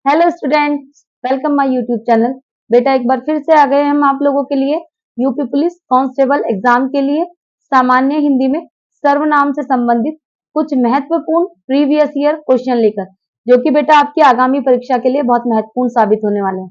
Hello students, welcome my YouTube channel. बेटा एक बार फिर से आ गए हम आप लोगों के लिए यूपी पुलिस कांस्टेबल एग्जाम के लिए सामान्य हिंदी में सर्वनाम से संबंधित कुछ महत्वपूर्ण प्रीवियस ईयर क्वेश्चन लेकर, जो कि बेटा आपकी आगामी परीक्षा के लिए बहुत महत्वपूर्ण साबित होने वाले हैं।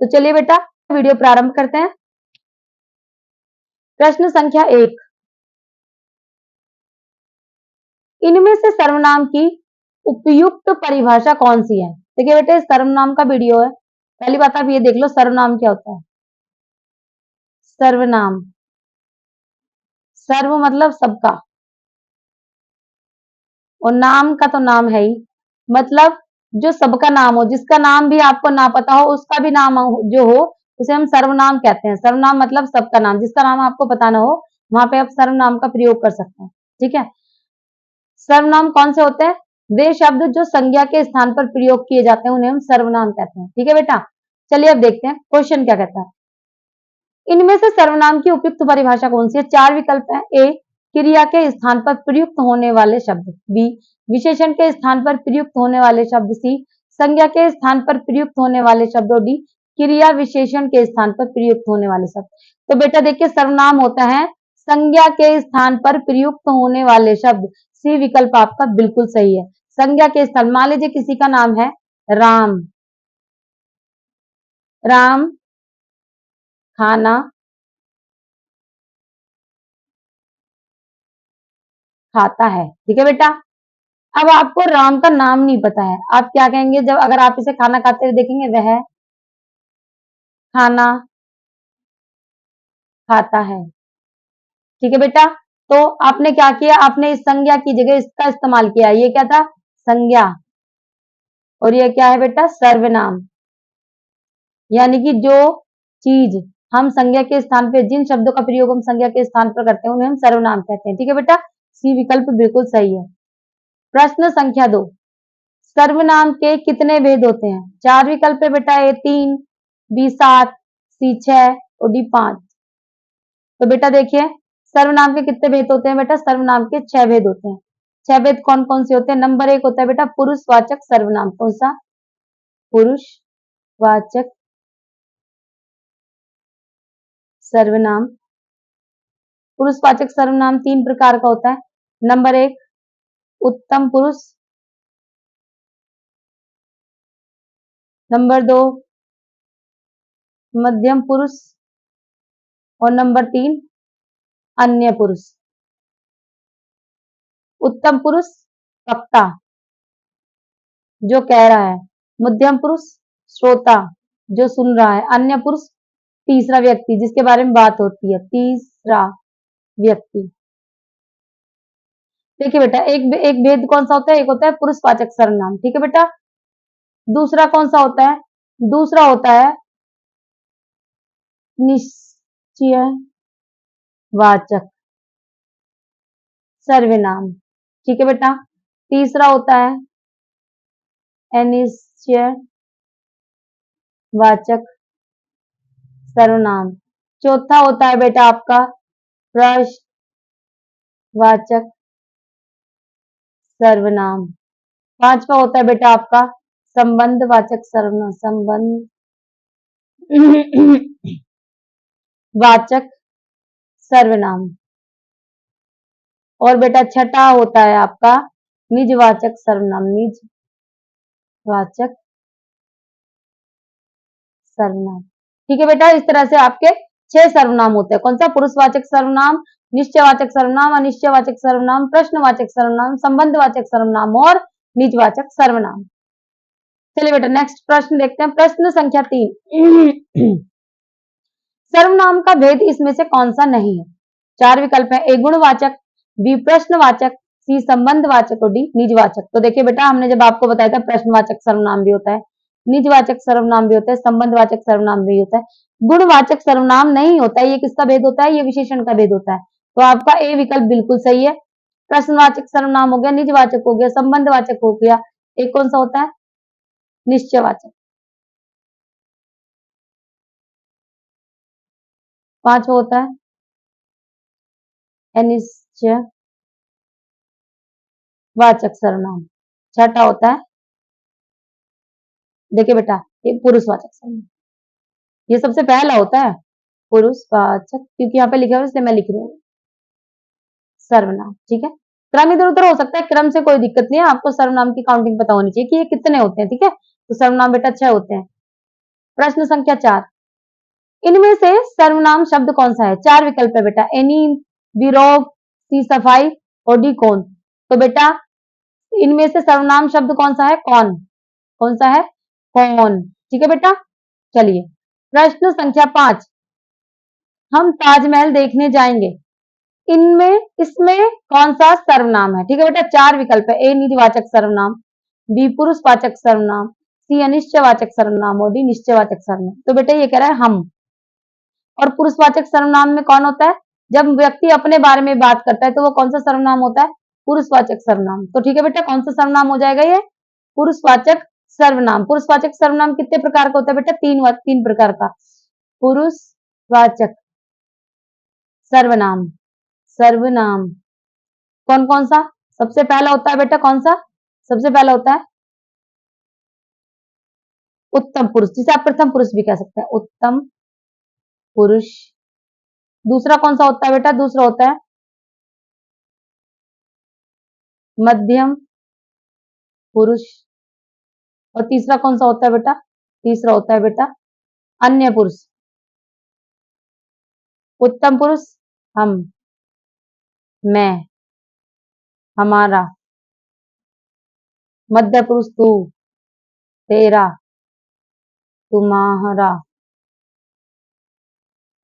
तो चलिए बेटा वीडियो प्रारंभ करते हैं। प्रश्न संख्या 1, इनमें से सर्वनाम की उपयुक्त परिभाषा कौन सी है? देखिए बेटे सर्वनाम का वीडियो है। पहली बात आप ये देख लो सर्वनाम क्या होता है। सर्वनाम, सर्व मतलब सबका, और नाम का तो नाम है ही, मतलब जो सबका नाम हो, जिसका नाम भी आपको ना पता हो उसका भी नाम जो हो उसे हम सर्वनाम कहते हैं। सर्वनाम मतलब सबका नाम, जिसका नाम आपको पता ना हो वहां पे आप सर्वनाम का प्रयोग कर सकते हैं। ठीक है, सर्वनाम कौन से होते हैं? वे शब्द जो संज्ञा के स्थान पर प्रयोग किए जाते हैं उन्हें हम सर्वनाम कहते हैं। ठीक है बेटा, चलिए अब देखते हैं क्वेश्चन क्या कहता है। इनमें से सर्वनाम की उपयुक्त परिभाषा कौन सी है? 4 विकल्प है। ए, क्रिया के स्थान पर प्रयुक्त होने वाले शब्द। बी, विशेषण के स्थान पर प्रयुक्त होने वाले शब्द। सी, संज्ञा के स्थान पर प्रयुक्त होने वाले शब्द। और डी, क्रिया विशेषण के स्थान पर प्रयुक्त होने वाले शब्द। तो बेटा देखिए सर्वनाम होता है संज्ञा के स्थान पर प्रयुक्त होने वाले शब्द। सी विकल्प आपका बिल्कुल सही है। संज्ञा के स्थान, मान लीजिए किसी का नाम है राम, राम खाना खाता है। ठीक है बेटा, अब आपको राम का नाम नहीं पता है, आप क्या कहेंगे? जब अगर आप इसे खाना खाते हुए देखेंगे, वह खाना खाता है। ठीक है बेटा, तो आपने क्या किया? आपने इस संज्ञा की जगह इसका इस्तेमाल किया। ये क्या था? संज्ञा, और ये क्या है बेटा? सर्वनाम। यानी कि जो चीज हम संज्ञा के स्थान पे, जिन शब्दों का प्रयोग हम संज्ञा के स्थान पर करते हैं उन्हें हम सर्वनाम कहते हैं। ठीक है बेटा, सी विकल्प बिल्कुल सही है। प्रश्न संख्या 2, सर्वनाम के कितने भेद होते हैं? 4 विकल्प है बेटा। ए 3, बी 7, सी 6 और डी 5। तो बेटा देखिए सर्वनाम के कितने भेद होते हैं बेटा? सर्वनाम के 6 भेद होते हैं। 6 भेद कौन कौन से होते हैं? नंबर 1 होता है बेटा पुरुषवाचक सर्वनाम। कौन सा? पुरुषवाचक सर्वनाम। पुरुषवाचक सर्वनाम 3 प्रकार का होता है। नंबर 1 उत्तम पुरुष, नंबर 2 मध्यम पुरुष, और नंबर 3 अन्य पुरुष। उत्तम पुरुष वक्ता जो कह रहा है, मध्यम पुरुष श्रोता जो सुन रहा है, अन्य पुरुष तीसरा व्यक्ति जिसके बारे में बात होती है, तीसरा व्यक्ति। देखिए बेटा एक भेद कौन सा होता है? एक होता है पुरुषवाचक सर्वनाम। ठीक है बेटा, दूसरा कौन सा होता है? दूसरा होता है निश्चयवाचक सर्वनाम। ठीक है बेटा, तीसरा होता है अनिश्चयवाचक सर्वनाम। चौथा होता है बेटा आपका प्रश्नवाचक सर्वनाम। पांचवा होता है बेटा आपका संबंधवाचक सर्वनाम, संबंधवाचक सर्वनाम। और बेटा छठा होता है आपका निजवाचक सर्वनाम, निजवाचक सर्वनाम। ठीक है बेटा, इस तरह से आपके 6 सर्वनाम होते हैं। कौन सा? पुरुषवाचक सर्वनाम, निश्चयवाचक सर्वनाम, अनिश्चयवाचक सर्वनाम, प्रश्नवाचक सर्वनाम, संबंधवाचक सर्वनाम और निजवाचक सर्वनाम। चलिए बेटा नेक्स्ट प्रश्न देखते हैं। प्रश्न संख्या 3, सर्वनाम का भेद इसमें से कौन सा नहीं है? 4 विकल्प है। ए गुणवाचक, बी प्रश्नवाचक, सी संबंधवाचक और डी निजवाचक। तो देखिए बेटा हमने जब आपको बताया था प्रश्नवाचक सर्वनाम भी होता है, निजवाचक सर्वनाम भी होता है, संबंधवाचक सर्वनाम भी होता है, गुणवाचक सर्वनाम नहीं होता है। ये किसका भेद होता है? ये विशेषण का भेद होता है। तो आपका ए विकल्प बिल्कुल सही है। प्रश्नवाचक सर्वनाम हो गया, निजवाचक हो गया, संबंधवाचक हो गया, एक कौन सा होता है? निश्चयवाचक। पांचवा होता है अनिश्चयवाचक सर्वनाम। छठा होता है देखिए बेटा, ये पुरुषवाचक सर्वनाम, ये सबसे पहला होता है पुरुषवाचक, क्योंकि यहाँ पे लिखा हुआ है इसलिए मैं लिख रही हूँ सर्वनाम। ठीक है, क्रम इधर उधर हो सकता है, क्रम से कोई दिक्कत नहीं है, आपको सर्वनाम की काउंटिंग पता होनी चाहिए कि ये कितने होते हैं। ठीक है, तो सर्वनाम बेटा 6 होते हैं। प्रश्न संख्या 4, इनमें से सर्वनाम शब्द कौन सा है? 4 विकल्प है बेटा, एनी, विरोध, सी सफाई और डी कौन। तो बेटा इनमें से सर्वनाम शब्द कौन सा है? कौन। कौन सा है? कौन। ठीक है बेटा, चलिए प्रश्न संख्या 5, हम ताजमहल देखने जाएंगे, इनमें इसमें कौन सा सर्वनाम है? ठीक है बेटा, 4 विकल्प है, ए निजवाचक सर्वनाम, बी पुरुषवाचक सर्वनाम, सी अनिश्चयवाचक सर्वनाम और डी निश्चयवाचक सर्वनाम। तो बेटा ये कह रहा है हम। और पुरुषवाचक सर्वनाम में कौन होता है? जब व्यक्ति अपने बारे में बात करता है तो वो कौन सा सर्वनाम होता है? पुरुषवाचक सर्वनाम। तो ठीक है बेटा, कौन सा सर्वनाम हो जाएगा ये? पुरुषवाचक सर्वनाम। पुरुषवाचक सर्वनाम कितने प्रकार का होता है बेटा? 3 प्रकार का पुरुषवाचक सर्वनाम। सर्वनाम कौन कौन सा? सबसे पहला होता है बेटा कौन सा? सबसे पहला होता है उत्तम पुरुष, जिसे आप प्रथम पुरुष भी कह सकते हैं, उत्तम पुरुष। दूसरा कौन सा होता है बेटा? दूसरा होता है मध्यम पुरुष। और तीसरा कौन सा होता है बेटा? तीसरा होता है बेटा अन्य पुरुष। उत्तम पुरुष हम, मैं, हमारा। मध्य पुरुष तू, तेरा, तुम्हारा।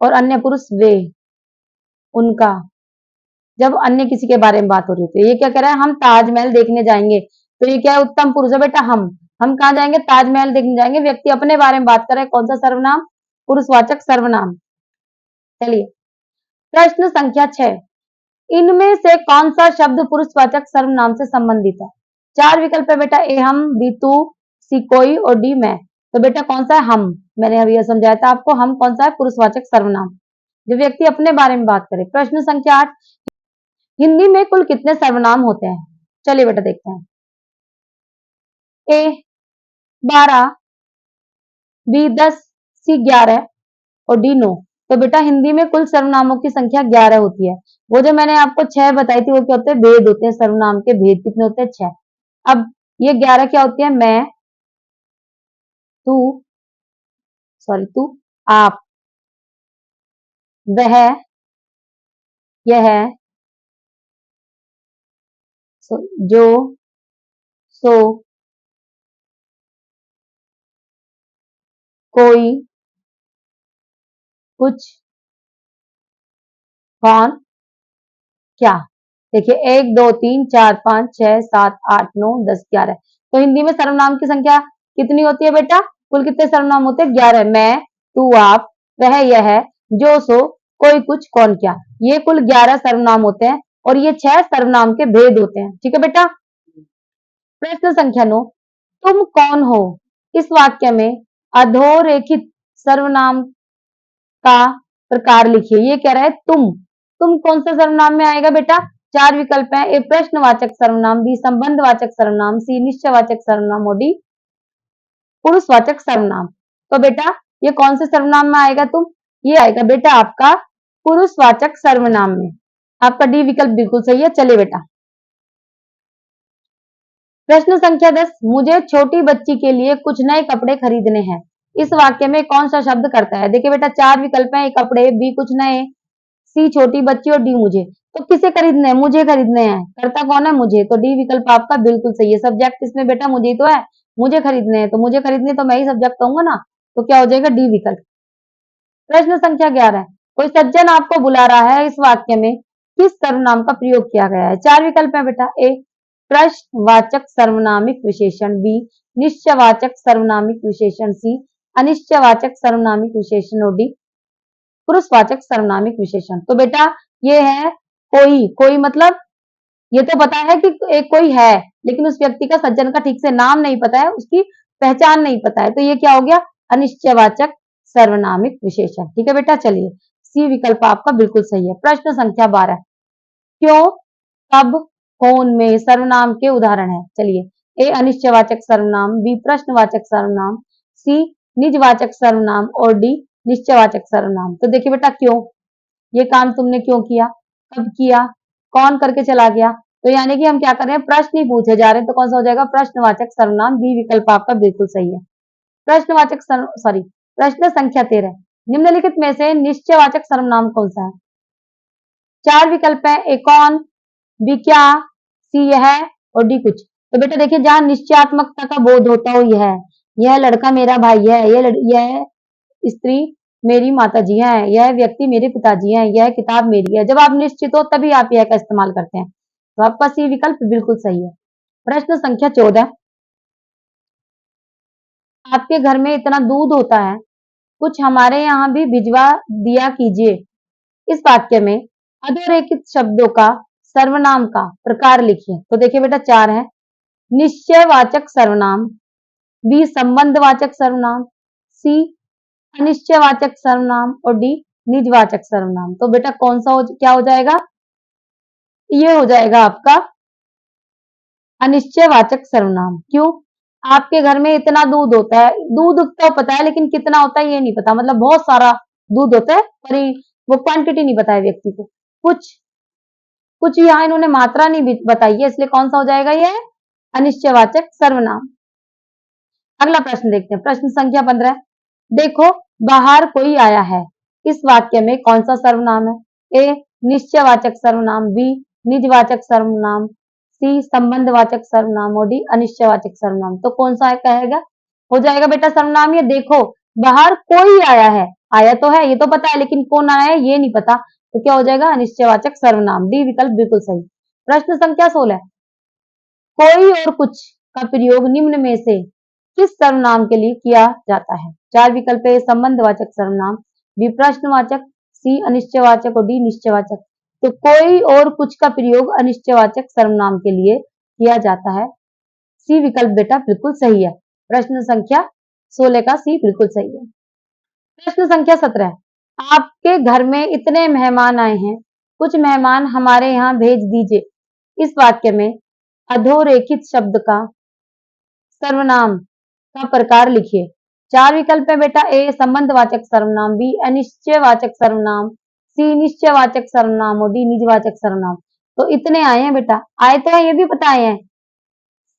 और अन्य पुरुष वे, उनका। जब अन्य किसी के बारे में बात हो रही है, तो ये क्या कह रहा है? हम ताजमहल देखने जाएंगे, तो ये क्या है? उत्तम पुरुष है बेटा हम कहाँ जाएंगे? ताजमहल देखने जाएंगे। व्यक्ति अपने बारे में बात कर रहा है, कौन सा सर्वनाम? पुरुषवाचक सर्वनाम। चलिए प्रश्न संख्या 6, इनमें से कौन सा शब्द पुरुषवाचक सर्वनाम से संबंधित है? 4 विकल्प है बेटा, ए हम, बी तू, सी कोई और डी मैं। तो बेटा कौन सा है? हम। मैंने अभी यह समझाया था आपको, हम कौन सा है? पुरुषवाचक सर्वनाम, जो व्यक्ति अपने बारे में बात करे। प्रश्न संख्या 8, हिंदी में कुल कितने सर्वनाम होते हैं? चलिए बेटा देखते हैं। ए 12, बी 10, सी 11 और डी 9। तो बेटा हिंदी में कुल सर्वनामों की संख्या 11 होती है। वो जो मैंने आपको 6 बताई थी, वो क्या होते हैं? भेद होते हैं। सर्वनाम के भेद कितने होते हैं? 6। अब ये 11 क्या होती है? मैं, तू, सॉरी तू, आप, वह, यह, जो, सो, कोई, कुछ, कौन, क्या। देखिए 1 2 3 4 5 6 7 8 9 10 11। तो हिंदी में सर्वनाम की संख्या कितनी होती है बेटा? कुल कितने सर्वनाम होते हैं? 11। मैं, तू, आप, वह, यह, जो, सो, कोई, कुछ, कौन, क्या। ये कुल 11 सर्वनाम होते हैं और ये 6 सर्वनाम के भेद होते हैं। ठीक है बेटा। प्रश्न संख्या 9, तुम कौन हो? इस वाक्य में अधोरेखित सर्वनाम का प्रकार लिखिए। ये कह रहा है तुम कौन सा सर्वनाम में आएगा बेटा? 4 विकल्प हैं, ए प्रश्नवाचक सर्वनाम, बी संबंधवाचक सर्वनाम, सी निश्चयवाचक सर्वनाम और डी पुरुषवाचक सर्वनाम। तो बेटा ये कौन से सर्वनाम में आएगा तुम? ये आएगा बेटा आपका पुरुषवाचक सर्वनाम में। आपका डी विकल्प बिल्कुल सही है। चलिए बेटा प्रश्न संख्या 10, मुझे छोटी बच्ची के लिए कुछ नए कपड़े खरीदने हैं। इस वाक्य में कौन सा शब्द करता है? देखिए बेटा 4 विकल्प हैं, ए कपड़े, बी कुछ नए, सी छोटी बच्ची और डी मुझे। तो किसे खरीदने हैं? मुझे खरीदने हैं। करता कौन है? मुझे। तो डी विकल्प आपका बिल्कुल सही है। सब्जेक्ट इसमें बेटा मुझे ही तो है, मुझे खरीदने हैं, तो मुझे खरीदने तो मैं ही सब्जेक्ट कहूंगा ना। तो क्या हो जाएगा? डी विकल्प। प्रश्न संख्या 11, कोई सज्जन आपको बुला रहा है, इस वाक्य में किस सर्वनाम का प्रयोग किया गया है? 4 विकल्प है बेटा, ए प्रश्नवाचक सर्वनामिक विशेषण, बी निश्चयवाचक सर्वनामिक विशेषण, सी अनिश्चयवाचक सर्वनामिक विशेषण और डी पुरुषवाचक सर्वनामिक विशेषण। तो बेटा ये है कोई मतलब ये तो पता है कि एक कोई है, लेकिन उस व्यक्ति का सज्जन का ठीक से नाम नहीं पता है, उसकी पहचान नहीं पता है, तो ये क्या हो गया? अनिश्चयवाचक सर्वनामिक विशेषण। ठीक है बेटा, चलिए सी विकल्प आपका बिल्कुल सही है। प्रश्न संख्या 12, क्यों, कब, कौन में सर्वनाम के उदाहरण है? चलिए ए अनिश्चयवाचक सर्वनाम, बी प्रश्नवाचक सर्वनाम, सी निजवाचक सर्वनाम और डी निश्चयवाचक सर्वनाम। तो देखिए बेटा क्यों, ये काम तुमने क्यों किया, कब किया, कौन करके चला गया। तो यानी कि हम क्या कर रहे हैं, प्रश्न ही पूछे जा रहे हैं। तो कौन सा हो जाएगा, प्रश्नवाचक सर्वनाम, बी विकल्प आपका बिल्कुल सही है। प्रश्नवाचक सॉरी, प्रश्न संख्या 13, निम्नलिखित में से निश्चयवाचक सर्वनाम कौन सा है। 4 विकल्प है, ए कौन, बी क्या, सी यह और डी कुछ। तो बेटा देखिए, जहां निश्चयात्मकता का बोध होता हो, यह लड़का मेरा भाई है, यह स्त्री मेरी माता जी है, यह व्यक्ति मेरे पिताजी हैं, यह किताब मेरी है। जब आप निश्चित हो तभी आप यह का इस्तेमाल करते हैं। तो आपका सी विकल्प बिल्कुल सही है। प्रश्न संख्या 14, आपके घर में इतना दूध होता है, कुछ हमारे यहाँ भी भिजवा दिया कीजिए। इस वाक्य में अधोरेखित शब्दों का सर्वनाम का प्रकार लिखिए। तो देखिए बेटा 4 है, निश्चयवाचक सर्वनाम, बी संबंधवाचक सर्वनाम, सी अनिश्चयवाचक सर्वनाम और डी निजवाचक सर्वनाम। तो बेटा कौन सा क्या हो जाएगा, ये हो जाएगा आपका अनिश्चयवाचक सर्वनाम। क्यों, आपके घर में इतना दूध होता है, दूध तो पता है लेकिन कितना होता है ये नहीं पता, मतलब बहुत सारा दूध होता है पर वो क्वांटिटी नहीं पता है व्यक्ति को। कुछ कुछ यहाँ इन्होंने मात्रा नहीं बताई है, इसलिए कौन सा हो जाएगा ये अनिश्चयवाचक सर्वनाम। अगला प्रश्न देखते हैं, प्रश्न संख्या 15, देखो बाहर कोई आया है। इस वाक्य में कौन सा सर्वनाम है, ए निश्चयवाचक सर्वनाम, बी निजवाचक सर्वनाम, सी संबंधवाचक सर्वनाम और डी अनिश्चयवाचक सर्वनाम। तो कौन सा कहेगा, हो जाएगा बेटा सर्वनाम। ये देखो बाहर कोई आया है, आया तो है ये तो पता है, लेकिन कौन आया है ये नहीं पता, तो क्या हो जाएगा अनिश्चयवाचक सर्वनाम, डी विकल्प बिल्कुल सही। प्रश्न संख्या 16, कोई और कुछ का प्रयोग निम्न में से किस सर्वनाम के लिए किया जाता है। 4 विकल्प है, संबंधवाचक सर्वनाम, बी प्रश्नवाचक, सी अनिश्चयवाचक और डी निश्चयवाचक। तो कोई और कुछ का प्रयोग अनिश्चयवाचक सर्वनाम के लिए किया जाता है, सी विकल्प बेटा बिल्कुल सही है। प्रश्न संख्या 16 का सी बिल्कुल सही है। प्रश्न संख्या 17, आपके घर में इतने मेहमान आए हैं, कुछ मेहमान हमारे यहाँ भेज दीजिए। इस वाक्य में अधोरेखित शब्द का सर्वनाम का प्रकार लिखिए। 4 विकल्प है बेटा, ए संबंधवाचक सर्वनाम, बी अनिश्चयवाचक सर्वनाम, सी निश्चयवाचक सर्वनाम और डी निजवाचक सर्वनाम। तो इतने आए हैं बेटा, आए तो है ये भी पता है,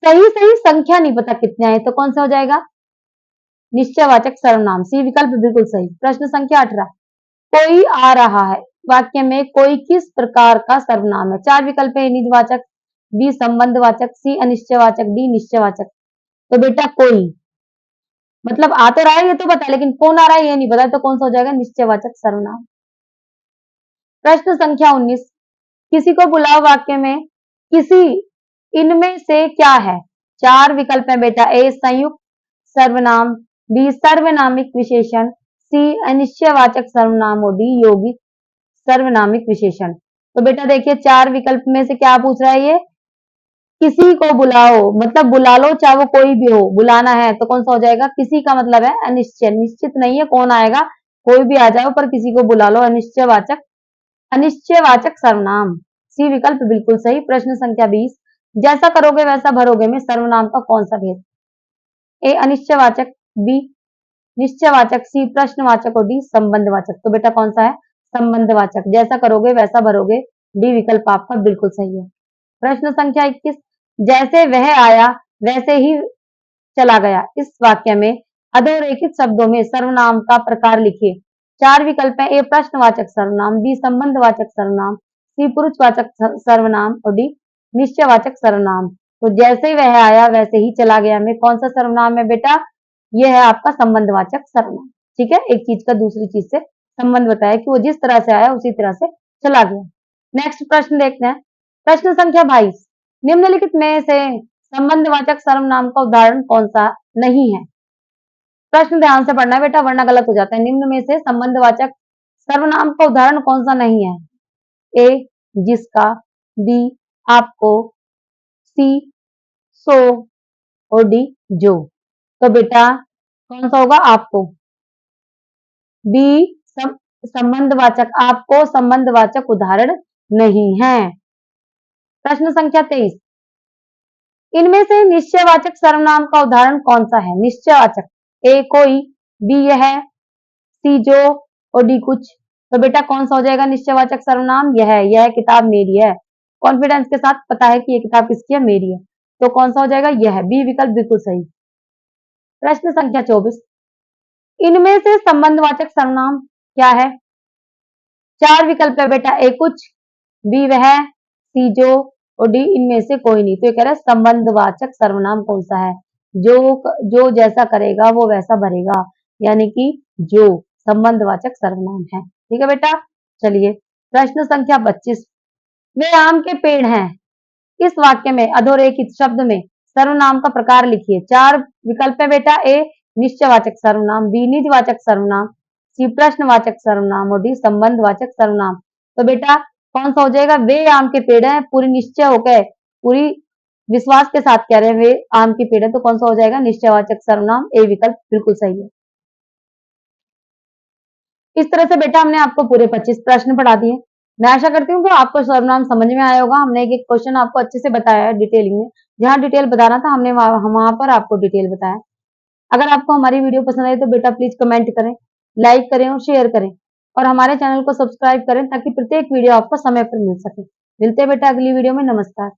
सही सही संख्या नहीं पता कितने आए, तो कौन सा हो जाएगा निश्चयवाचक सर्वनाम, सी विकल्प बिल्कुल सही। प्रश्न संख्या 18, कोई आ रहा है, वाक्य में कोई किस प्रकार का सर्वनाम है। 4 विकल्प है, निजवाचक, बी संबंधवाचक, सी अनिश्चयवाचक, डी निश्चयवाचक। तो बेटा कोई मतलब आ तो रहा है ये तो पता है, लेकिन कौन आ रहा है ये नहीं पता, तो कौन सा हो जाएगा निश्चयवाचक सर्वनाम। प्रश्न संख्या 19, किसी को बुलाओ, वाक्य में किसी इनमें से क्या है। 4 विकल्प है बेटा, ए संयुक्त सर्वनाम, बी सर्वनामिक विशेषण, सी अनिश्चयवाचक सर्वनाम और डी यौगिक सर्वनामिक विशेषण। तो बेटा देखिए 4 विकल्प में से क्या पूछ रहा है, ये किसी को बुलाओ, मतलब बुला लो चाहे वो कोई भी हो, बुलाना है, तो कौन सा हो जाएगा, किसी का मतलब है अनिश्चय, निश्चित नहीं है कौन आएगा, कोई भी आ जाओ पर किसी को बुला लो, अनिश्चयवाचक सर्वनाम, सी विकल्प बिल्कुल सही। प्रश्न संख्या 20, जैसा करोगे वैसा भरोगे में सर्वनाम का कौन सा भेद, ए अनिश्चयवाचक, बी निश्चयवाचक, सी प्रश्नवाचक और डी संबंधवाचक। तो बेटा कौन सा है संबंधवाचक, जैसा करोगे वैसा भरोगे, डी विकल्प आपका बिल्कुल सही है। प्रश्न संख्या 21, जैसे वह आया वैसे ही चला गया। इस वाक्य में अधोरेखित शब्दों में सर्वनाम का प्रकार लिखिए। 4 विकल्प है, ए प्रश्नवाचक सर्वनाम, बी संबंधवाचक सर्वनाम, सी पुरुषवाचक सर्वनाम और डी निश्चयवाचक सर्वनाम। तो जैसे वह आया वैसे ही चला गया में कौन सा सर्वनाम है बेटा, यह है आपका संबंधवाचक सर्वनाम। ठीक है, एक चीज का दूसरी चीज से संबंध बताया कि वो जिस तरह से आया उसी तरह से चला गया। नेक्स्ट प्रश्न देखते हैं, प्रश्न संख्या 22, निम्नलिखित में से संबंधवाचक सर्वनाम का उदाहरण कौन सा नहीं है। प्रश्न ध्यान से पढ़ना है बेटा वरना गलत हो जाता है। निम्न में से संबंधवाचक सर्वनाम का उदाहरण कौन सा नहीं है, ए जिसका, बी आपको, सी सो और डी जो। तो बेटा कौन सा होगा आपको, बी संबंधवाचक, आपको संबंधवाचक उदाहरण नहीं है। प्रश्न संख्या 23, इनमें से निश्चयवाचक सर्वनाम का उदाहरण कौन सा है? निश्चयवाचक, ए कोई, बी यह, सी जो और डी कुछ। तो बेटा कौन सा हो जाएगा निश्चयवाचक सर्वनाम? यह किताब मेरी है। कॉन्फिडेंस के साथ पता है कि ये किताब किसकी है? मेरी है। तो कौन सा हो जाएगा? यह, बी विकल्प बिल्कुल सही। प्रश्न संख्या 24, इनमें से संबंधवाचक सर्वनाम क्या है? 4 विकल्प है बेटा, ए कुछ, बी वह, सी जो और डी इनमें से कोई नहीं। तो ये कह रहा है संबंधवाचक सर्वनाम कौन सा है? जो जैसा करेगा वो वैसा भरेगा, यानी कि जो संबंधवाचक सर्वनाम है। ठीक है बेटा, चलिए प्रश्न संख्या 25, वे आम के पेड़ हैं। इस वाक्य में अधोरेखित शब्द में सर्वनाम का प्रकार लिखिए। 4 विकल्प है बेटा, ए निश्चयवाचक सर्वनाम, बी निजवाचक सर्वनाम, सी प्रश्नवाचक सर्वनाम और डी संबंधवाचक सर्वनाम। तो बेटा कौन सा हो जाएगा? वे आम के पेड़ हैं, पूरी निश्चय होकर पूरी विश्वास के साथ कह रहे हैं वे आम के पेड़ है, तो कौन सा हो जाएगा? निश्चयवाचक सर्वनाम, ए विकल्प बिल्कुल सही है। इस तरह से बेटा हमने आपको पूरे 25 प्रश्न पढ़ा दिए। मैं आशा करती हूँ कि आपको सर्वनाम समझ में आया होगा। हमने एक क्वेश्चन आपको अच्छे से बताया है डिटेलिंग में, जहाँ डिटेल बताना था हमने वहां पर आपको डिटेल बताया। अगर आपको हमारी वीडियो पसंद आई तो बेटा प्लीज कमेंट करें, लाइक करें और शेयर करें, और हमारे चैनल को सब्सक्राइब करें ताकि प्रत्येक वीडियो आपको समय पर मिल सके। मिलते हैं बेटा अगली वीडियो में। नमस्कार।